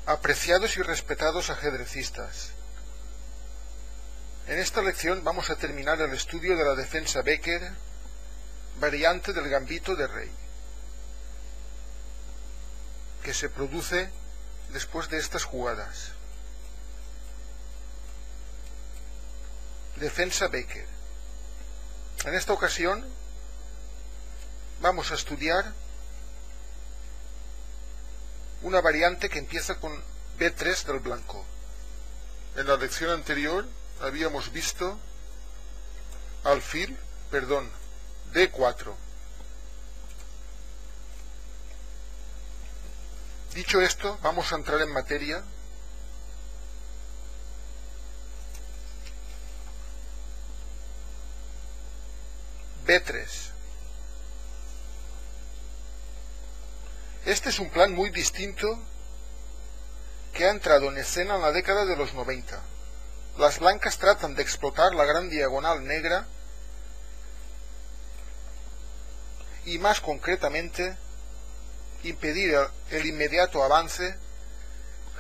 Apreciados y respetados ajedrecistas, en esta lección vamos a terminar el estudio de la defensa Becker, variante del gambito de rey, que se produce después de estas jugadas. Defensa Becker. En esta ocasión vamos a estudiar una variante que empieza con B3 del blanco. En la lección anterior habíamos visto D4. Dicho esto, vamos a entrar en materia. B3. Este es un plan muy distinto que ha entrado en escena en la década de los 90. Las blancas tratan de explotar la gran diagonal negra y más concretamente impedir el inmediato avance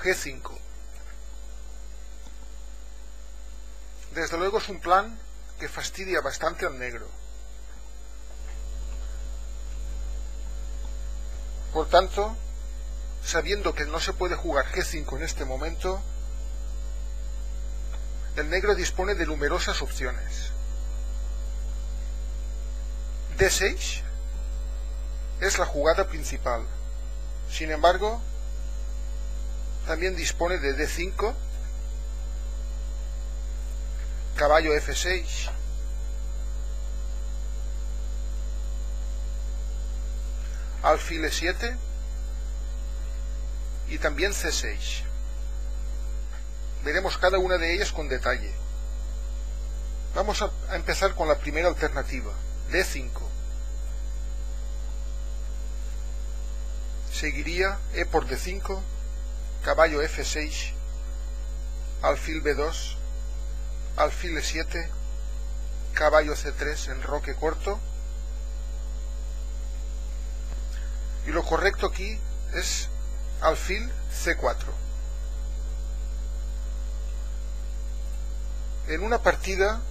G5. Desde luego es un plan que fastidia bastante al negro. Por tanto, sabiendo que no se puede jugar G5 en este momento, el negro dispone de numerosas opciones. D6 es la jugada principal. Sin embargo, también dispone de D5, caballo F6, alfil E7 y también C6. Veremos cada una de ellas con detalle. Vamos a empezar con la primera alternativa, D5. Seguiría E por D5, caballo F6, alfil B2, alfil E7, caballo C3 en roque corto. Y lo correcto aquí es alfil C4. En una partida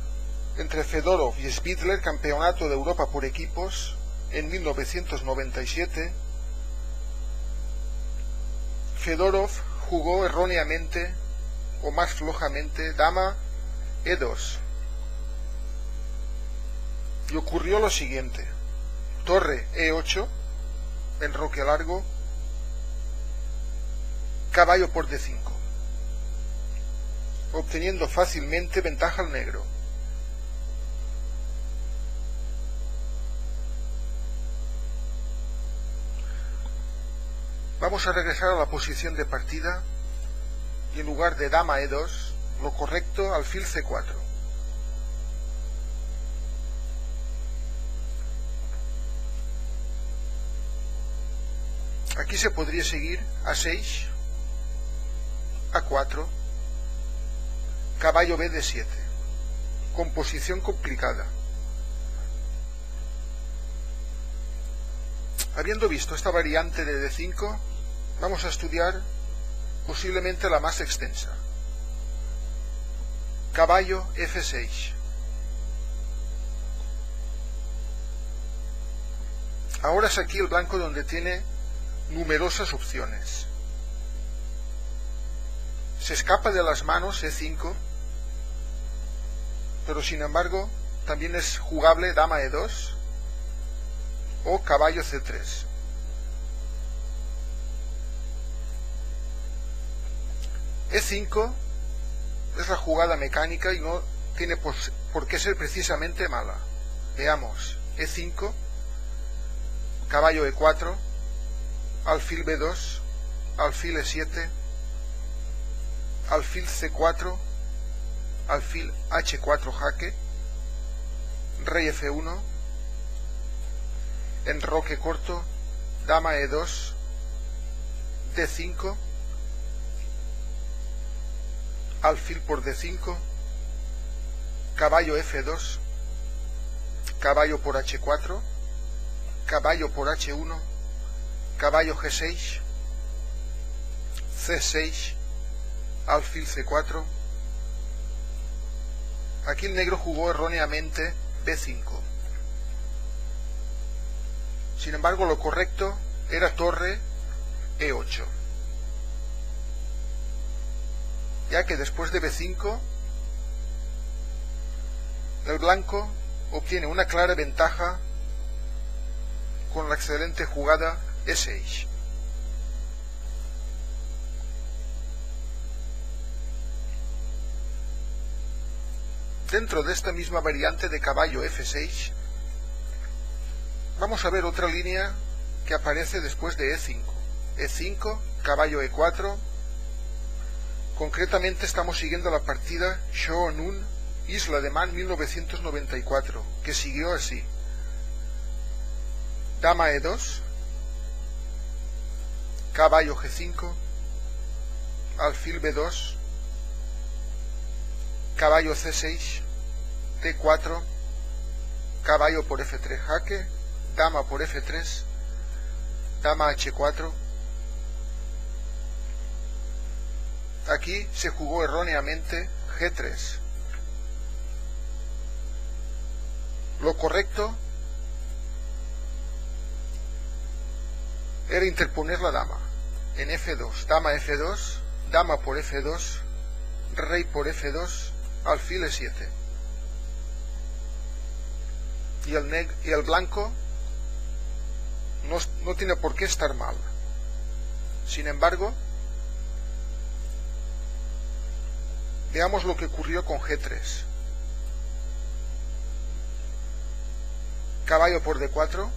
entre Fedorov y Spitler, campeonato de Europa por equipos, en 1997, Fedorov jugó erróneamente o más flojamente dama E2. Y ocurrió lo siguiente: torre E8 en roque largo, caballo por D5, obteniendo fácilmente ventaja al negro. Vamos a regresar a la posición de partida y en lugar de dama E2, lo correcto, alfil C4. Aquí se podría seguir A6, A4, caballo B D7, composición complicada. Habiendo visto esta variante de D5, vamos a estudiar posiblemente la más extensa. Caballo F6. Ahora es aquí el blanco donde tiene numerosas opciones. Se escapa de las manos E5, pero sin embargo también es jugable dama E2 o caballo C3. E5 es la jugada mecánica y no tiene por qué ser precisamente mala. Veamos: E5, caballo E4, alfil B2, alfil E7, alfil C4, alfil H4 jaque, rey F1, en roque corto, dama E2, D5, alfil por D5, caballo F2, caballo por H4, caballo por H1, caballo G6, C6, alfil C4. Aquí el negro jugó erróneamente B5. Sin embargo, lo correcto era torre E8, ya que después de B5 el blanco obtiene una clara ventaja con la excelente jugada E6. Dentro de esta misma variante de caballo F6, vamos a ver otra línea que aparece después de E5. E5, caballo E4. Concretamente estamos siguiendo la partida Shoonun Isla de Man 1994, que siguió así: dama E2, caballo G5, alfil B2, caballo C6, D4, caballo por F3 jaque, dama por F3, dama H4. Aquí se jugó erróneamente G3. Lo correcto era interponer la dama en F2, dama F2, dama por F2, rey por F2, alfil E7. Y el blanco no tiene por qué estar mal. Sin embargo, veamos lo que ocurrió con G3. Caballo por D4.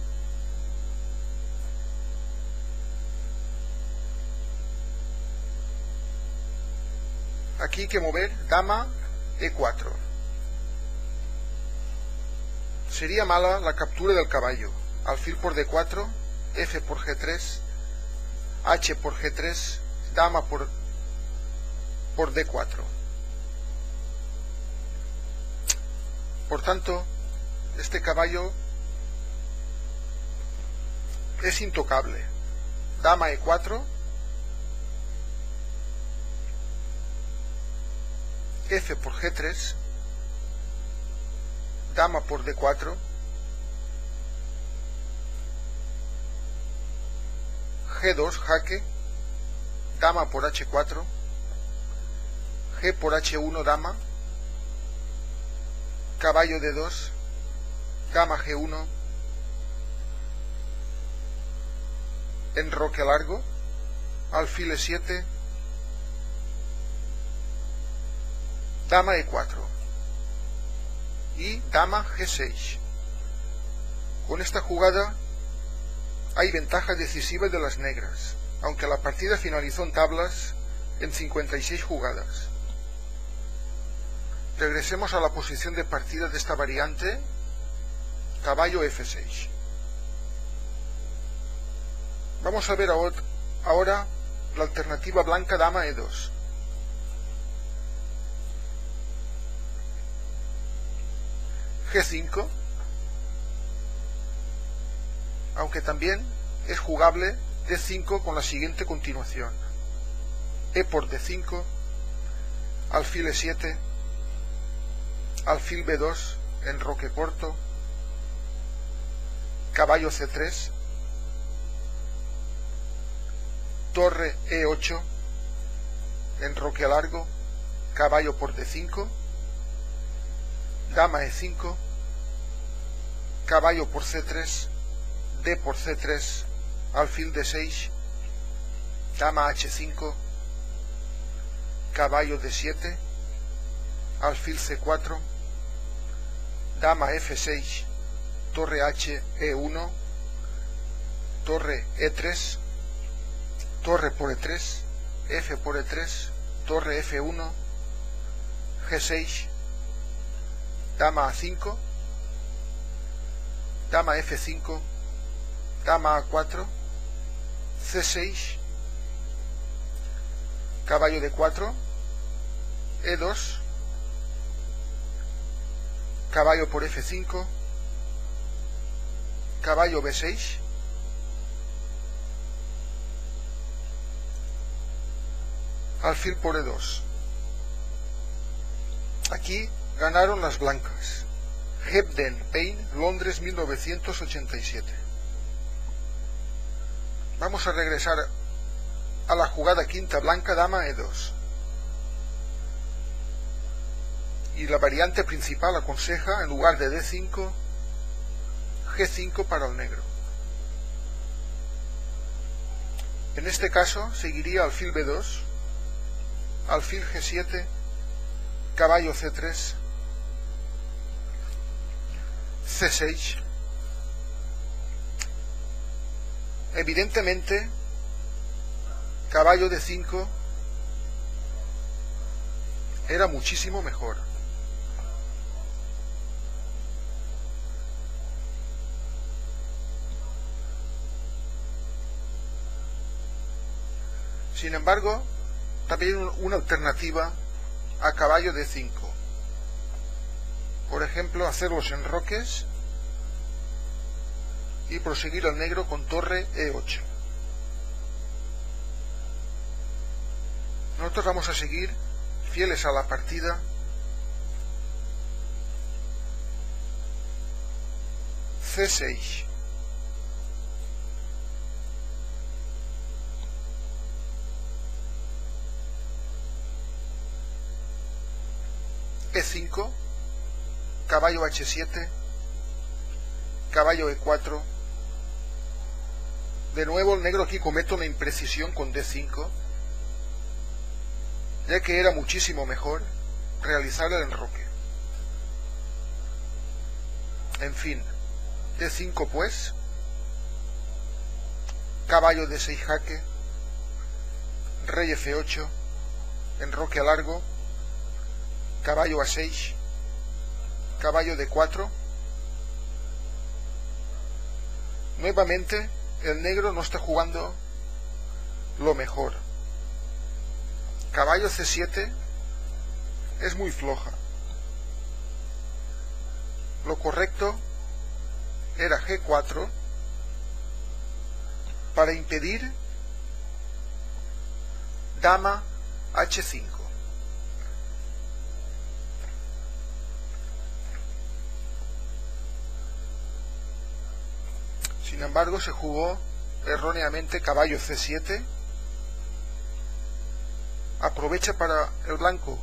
Aquí hay que mover dama E4. Sería mala la captura del caballo. Alfil por D4, F por G3, H por G3, dama por D4. Por tanto, este caballo es intocable. Dama E4, F por G3, dama por D4, G2 jaque, dama por H4, G por H1 dama, caballo D2, dama G1, enroque largo, alfil E7, dama E4 y dama G6. Con esta jugada hay ventaja decisiva de las negras, aunque la partida finalizó en tablas en 56 jugadas. Regresemos a la posición de partida de esta variante, caballo F6. Vamos a ver ahora la alternativa blanca dama E2. G5, aunque también es jugable D5 con la siguiente continuación: E por D5, alfil E7, alfil B2, enroque corto, caballo C3, torre E8, enroque largo, caballo por D5, dama E5, caballo por C3, D por C3, alfil D6, dama H5, caballo D7, alfil C4, dama F6, torre H E1, torre E3, torre por E3, F por E3, torre F1, G6, dama A5, dama F5, dama A4, C6, caballo D4, E2, caballo por F5, caballo B6, alfil por E2. Aquí ganaron las blancas. Hebden Payne, Londres 1987. Vamos a regresar a la jugada quinta blanca, dama E2. Y la variante principal aconseja, en lugar de D5, G5 para el negro. En este caso seguiría alfil B2, alfil G7, caballo C3, C6. Evidentemente, caballo D5 era muchísimo mejor. Sin embargo, también una alternativa a caballo D5. Por ejemplo, hacer los enroques y proseguir al negro con torre E8. Nosotros vamos a seguir fieles a la partida C6. E5, caballo H7, caballo E4. De nuevo el negro aquí comete una imprecisión con D5, ya que era muchísimo mejor realizar el enroque. En fin, D5 pues, caballo D6 jaque, rey F8, enroque a largo, caballo A6, caballo D4. Nuevamente el negro no está jugando lo mejor. Caballo C7 es muy floja. Lo correcto era G4 para impedir dama H5. Sin embargo, se jugó erróneamente caballo C7. Aprovecha para el blanco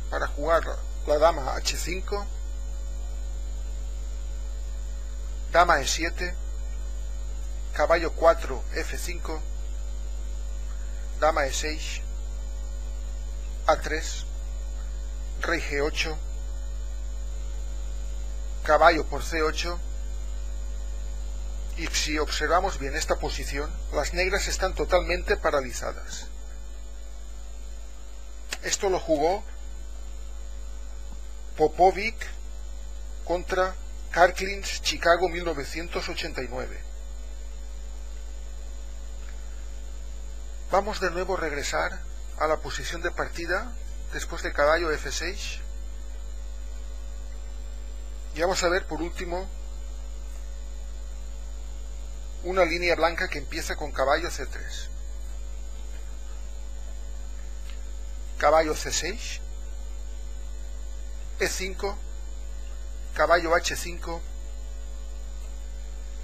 para jugar la dama H5, dama E7, caballo 4 F5, dama E6, A3, rey G8, caballo por C8. Y si observamos bien esta posición, las negras están totalmente paralizadas. Esto lo jugó Popovic contra Karklins, Chicago 1989. Vamos de nuevo a regresar a la posición de partida después de caballo F6. Y vamos a ver por último una línea blanca que empieza con caballo C3, caballo C6, E5, caballo H5,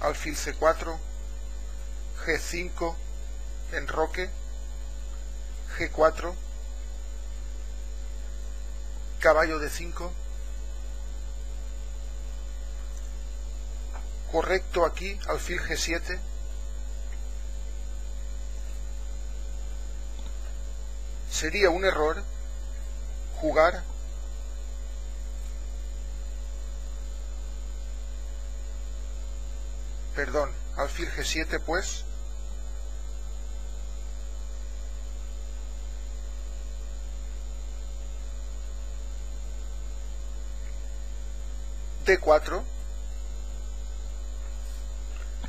alfil C4, G5, enroque, G4, caballo D5. Correcto aquí, alfil G7, sería un error jugar alfil G7 pues, D4,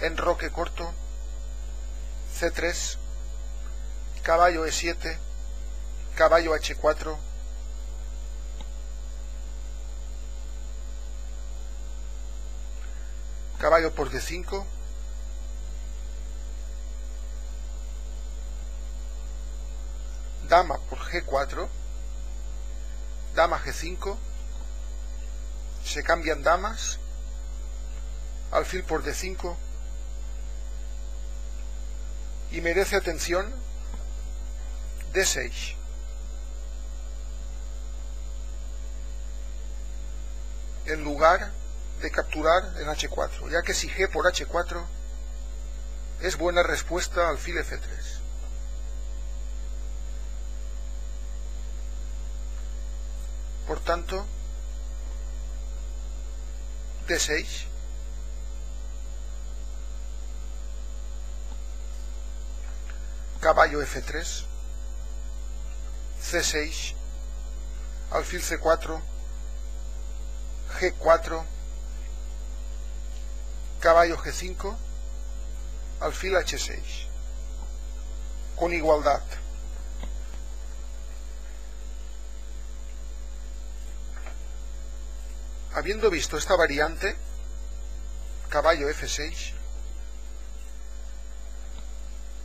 enroque corto, C3, caballo E7, caballo H4, caballo por D5, dama por G4, dama G5, se cambian damas, alfil por D5, y merece atención D6. En lugar de capturar en H4, ya que si G por H4 es buena respuesta alfil F3. Por tanto, D6, caballo F3, C6, alfil C4, G4, caballo G5, alfil H6, con igualdad. Habiendo visto esta variante, caballo F6,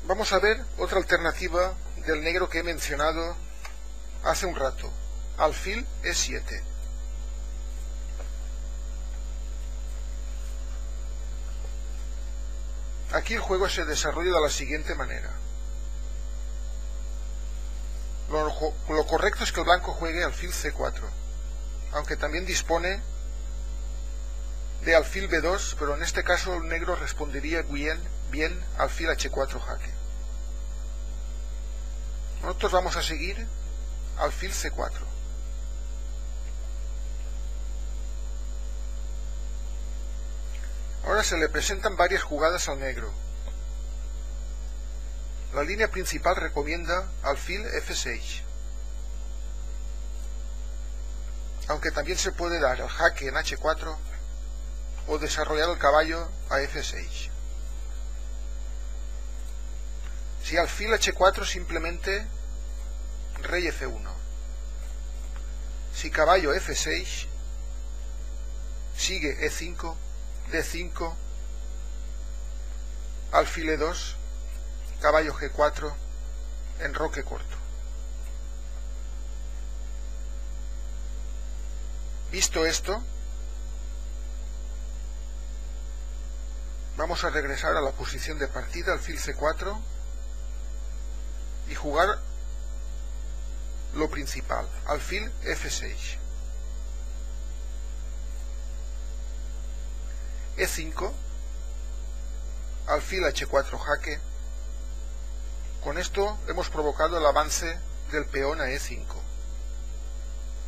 vamos a ver otra alternativa del negro que he mencionado hace un rato, alfil E7. Aquí el juego se desarrolla de la siguiente manera. Lo correcto es que el blanco juegue alfil C4, aunque también dispone de alfil B2, pero en este caso el negro respondería bien alfil H4 jaque. Nosotros vamos a seguir alfil C4. Ahora se le presentan varias jugadas al negro. La línea principal recomienda alfil F6, aunque también se puede dar el jaque en H4 o desarrollar el caballo a F6. Si alfil H4, simplemente rey F1. Si caballo F6, sigue E5, D5, alfil E2, caballo G4, enroque corto. Visto esto, vamos a regresar a la posición de partida, alfil C4, y jugar lo principal, alfil F6. E5, alfil H4 jaque. Con esto hemos provocado el avance del peón a E5.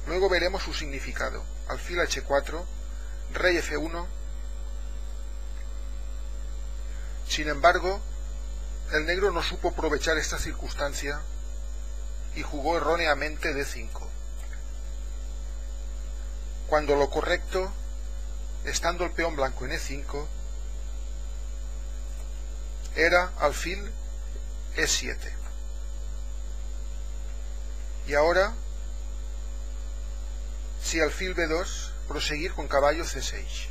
Luego veremos su significado, alfil H4, rey F1. Sin embargo, el negro no supo aprovechar esta circunstancia y jugó erróneamente D5, cuando lo correcto, estando el peón blanco en E5, era alfil E7. Y ahora, si alfil B2, proseguir con caballo C6.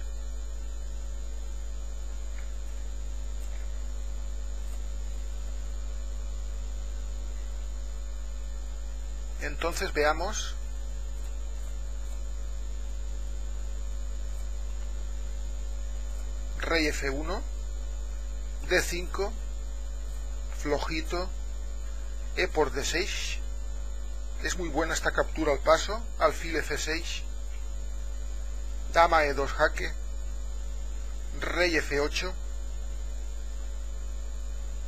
Entonces veamos rey F1, D5, flojito, E por D6, es muy buena esta captura al paso, alfil F6, dama E2 jaque, rey F8,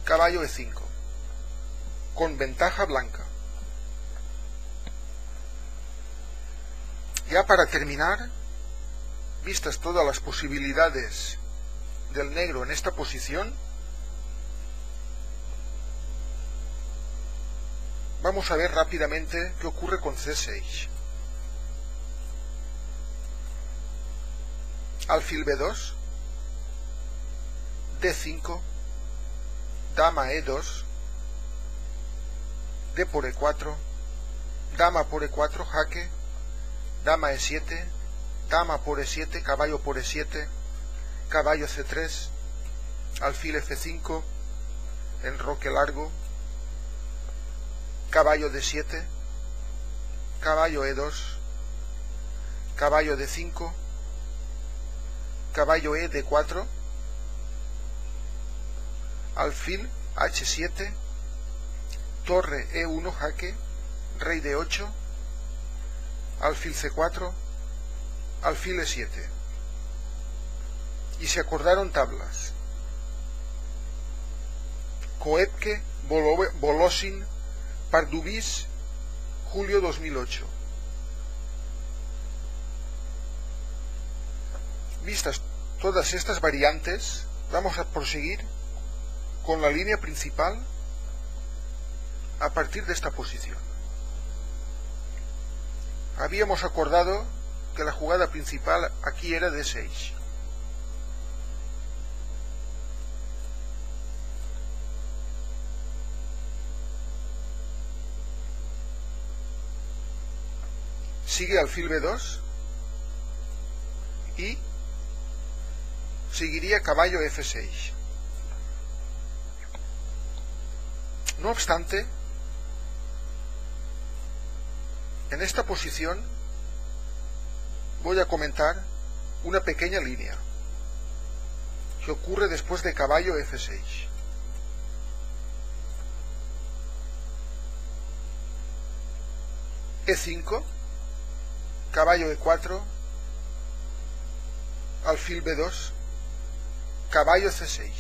caballo E5, con ventaja blanca. Ya para terminar, vistas todas las posibilidades del negro en esta posición, vamos a ver rápidamente qué ocurre con C6. Alfil B2, D5, dama E2, D por E4, dama por E4, jaque, dama E7, dama por E7, caballo por E7, caballo C3, alfil F5, enroque largo, caballo D7, caballo E2, caballo D5, caballo E D4, alfil H7, torre E1 jaque, rey D8, alfil C4, alfil E7. Y se acordaron tablas. Koepke, Volosin, Pardubice, julio 2008. Vistas todas estas variantes, vamos a proseguir con la línea principal a partir de esta posición. Habíamos acordado que la jugada principal aquí era D6. Sigue alfil B2 y seguiría caballo F6. No obstante, en esta posición voy a comentar una pequeña línea que ocurre después de caballo F6. E5, caballo E4, alfil B2, caballo C6,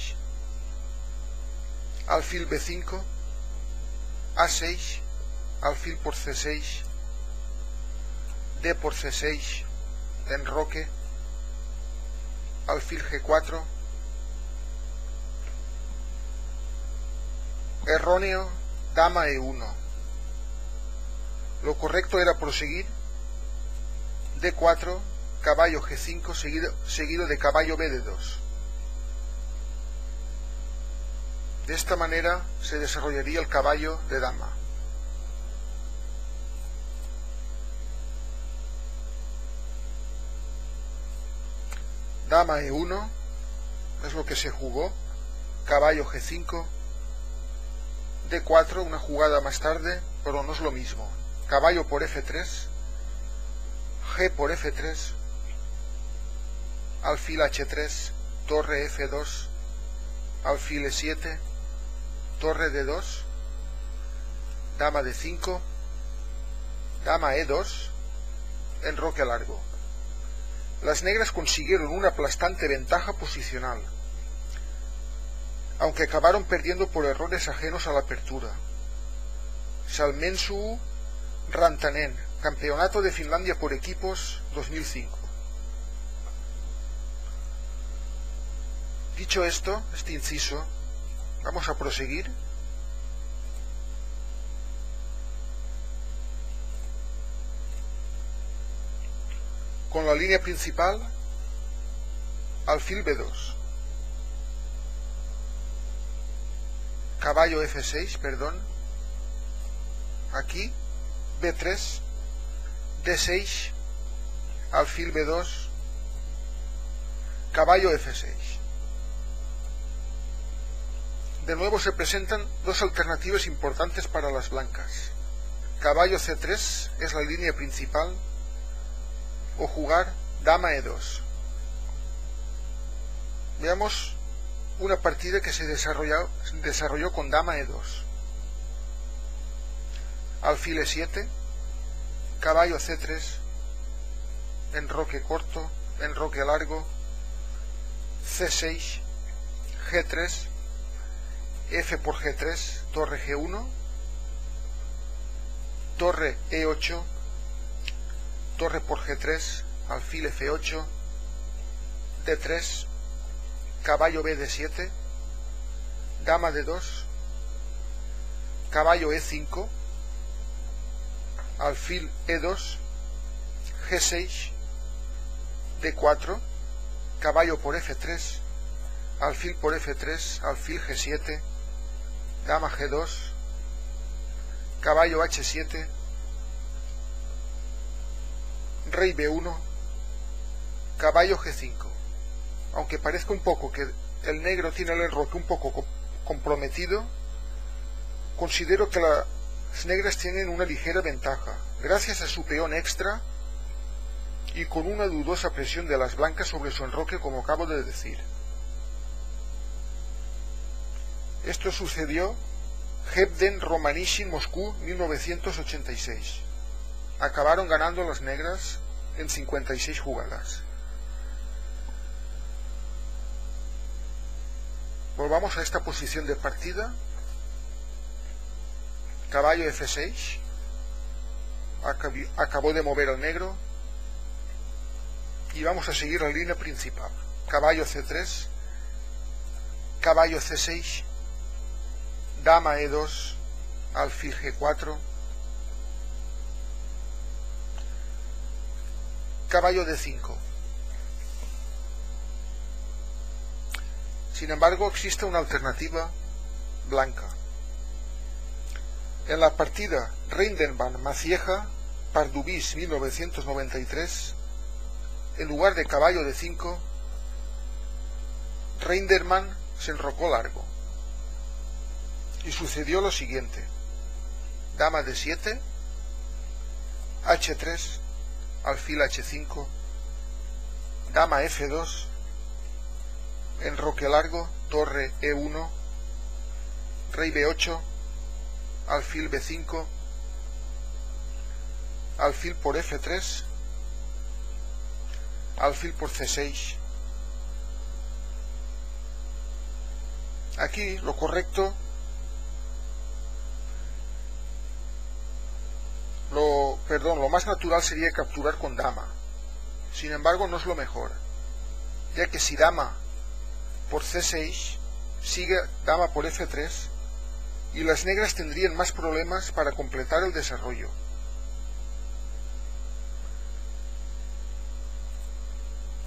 alfil B5, A6, alfil por C6, D por C6, enroque, alfil G4, erróneo, dama E1. Lo correcto era proseguir D4, caballo G5, seguido de caballo B de 2. De esta manera se desarrollaría el caballo de dama. Dama E1 es lo que se jugó, caballo G5, D4, una jugada más tarde, pero no es lo mismo. Caballo por F3, G por F3, alfil H3, torre F2, alfil E7, torre D2, dama D5, dama E2, enroque largo. Las negras consiguieron una aplastante ventaja posicional, aunque acabaron perdiendo por errores ajenos a la apertura. Salmensu Rantanen, Campeonato de Finlandia por equipos 2005. Dicho esto, este inciso, vamos a proseguir con la línea principal, alfil B2, caballo F6, perdón, aquí, B3, D6, alfil B2, caballo F6. De nuevo se presentan dos alternativas importantes para las blancas. Caballo C3 es la línea principal, o jugar dama E2. Veamos una partida que se desarrolló con dama E2. Alfil E7, caballo C3, enroque corto, enroque largo, C6, G3, F por G3, torre G1, torre E8, torre por G3, alfil F8, D3, caballo B de 7, dama de 2, caballo E5, alfil E2, G6, D4, caballo por F3, alfil por F3, alfil G7, dama G2, caballo H7, rey B1, caballo G5. Aunque parezca un poco que el negro tiene el enroque un poco comprometido, considero que la Las negras tienen una ligera ventaja, gracias a su peón extra y con una dudosa presión de las blancas sobre su enroque, como acabo de decir. Esto sucedió Hebden Romanishin Moscú 1986. Acabaron ganando las negras en 56 jugadas. Volvamos a esta posición de partida. Caballo F6. Acabó de mover al negro. Y vamos a seguir la línea principal. Caballo C3. Caballo C6. Dama E2. Alfil G4. Caballo D5. Sin embargo, existe una alternativa blanca. En la partida Reinderman-Macieja, Pardubice 1993, en lugar de caballo D5, Reinderman se enrocó largo. Y sucedió lo siguiente: dama D7, H3, alfil H5, dama F2, enroque largo, torre E1, rey B8, alfil B5, alfil por F3, alfil por C6. Aquí lo correcto, lo más natural sería capturar con dama. Sin embargo, no es lo mejor, ya que si dama por C6 sigue dama por F3 y las negras tendrían más problemas para completar el desarrollo.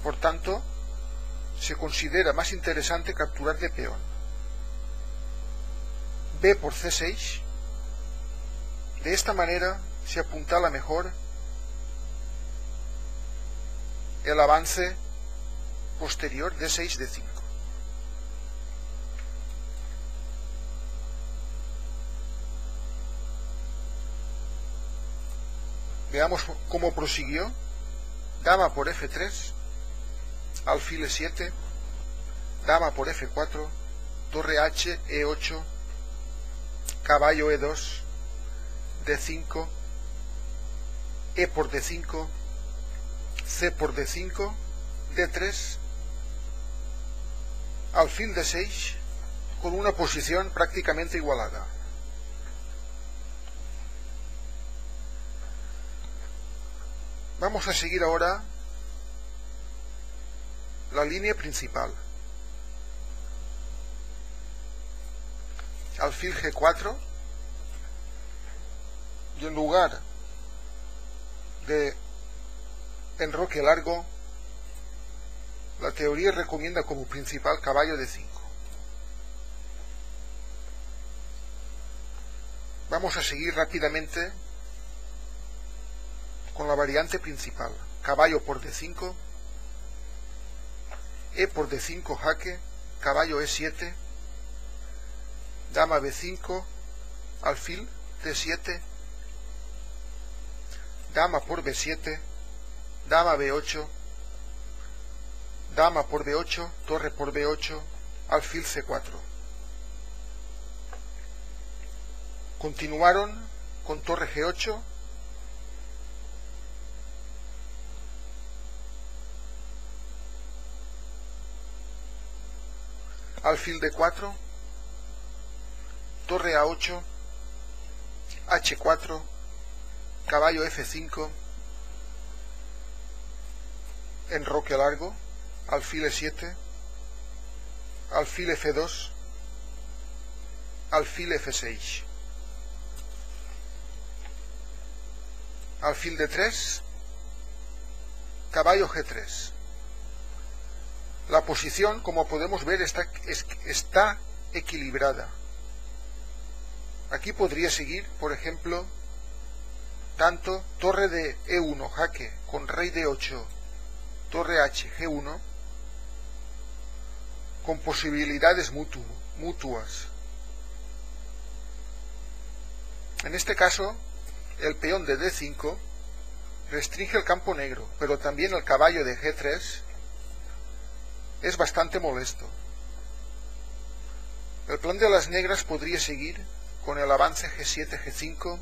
Por tanto, se considera más interesante capturar de peón. B por C6. De esta manera se apuntala mejor el avance posterior D6, D5. Veamos cómo prosiguió. Dama por F3, alfil E7, dama por F4, torre H, E8, caballo E2, D5, E por D5, C por D5, D3, alfil D6, con una posición prácticamente igualada. Vamos a seguir ahora la línea principal. Alfil G4, y en lugar de enroque largo, la teoría recomienda como principal caballo D5. Vamos a seguir rápidamente con la variante principal. Caballo por D5, E por D5 jaque, caballo E7, dama B5, alfil D7, dama por B7, dama B8, dama por B8, torre por B8, alfil C4. Continuaron con torre G8, alfil D4, torre A8, H4, caballo F5, enroque largo, alfil E7, alfil F2, alfil F6, alfil D3, caballo G3. La posición, como podemos ver, está equilibrada. Aquí podría seguir, por ejemplo, tanto torre de E1 jaque con rey D8, torre H, G1, con posibilidades mutuas. En este caso, el peón de D5 restringe el campo negro, pero también el caballo de G3 es bastante molesto. El plan de las negras podría seguir con el avance G7, G5,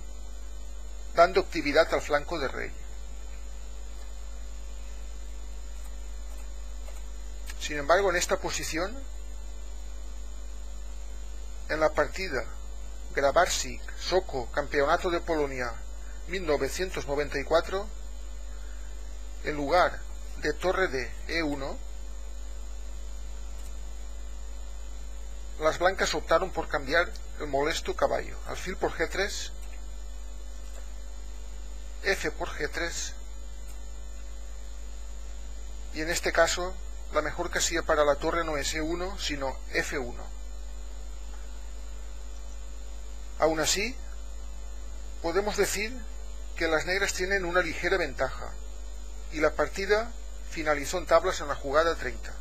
dando actividad al flanco de rey. Sin embargo, en esta posición, en la partida Grabarczyk Soko Campeonato de Polonia 1994, en lugar de torre de E1, las blancas optaron por cambiar el molesto caballo. Alfil por G3, F por G3, y en este caso la mejor casilla para la torre no es E1, sino F1. Aún así, podemos decir que las negras tienen una ligera ventaja, y la partida finalizó en tablas en la jugada 30.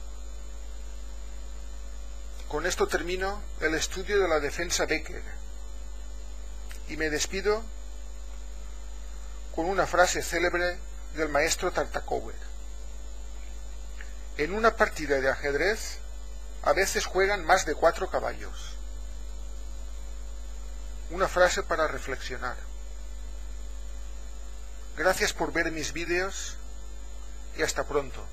Con esto termino el estudio de la defensa Becker, y me despido con una frase célebre del maestro Tartakower. En una partida de ajedrez, a veces juegan más de 4 caballos. Una frase para reflexionar. Gracias por ver mis vídeos y hasta pronto.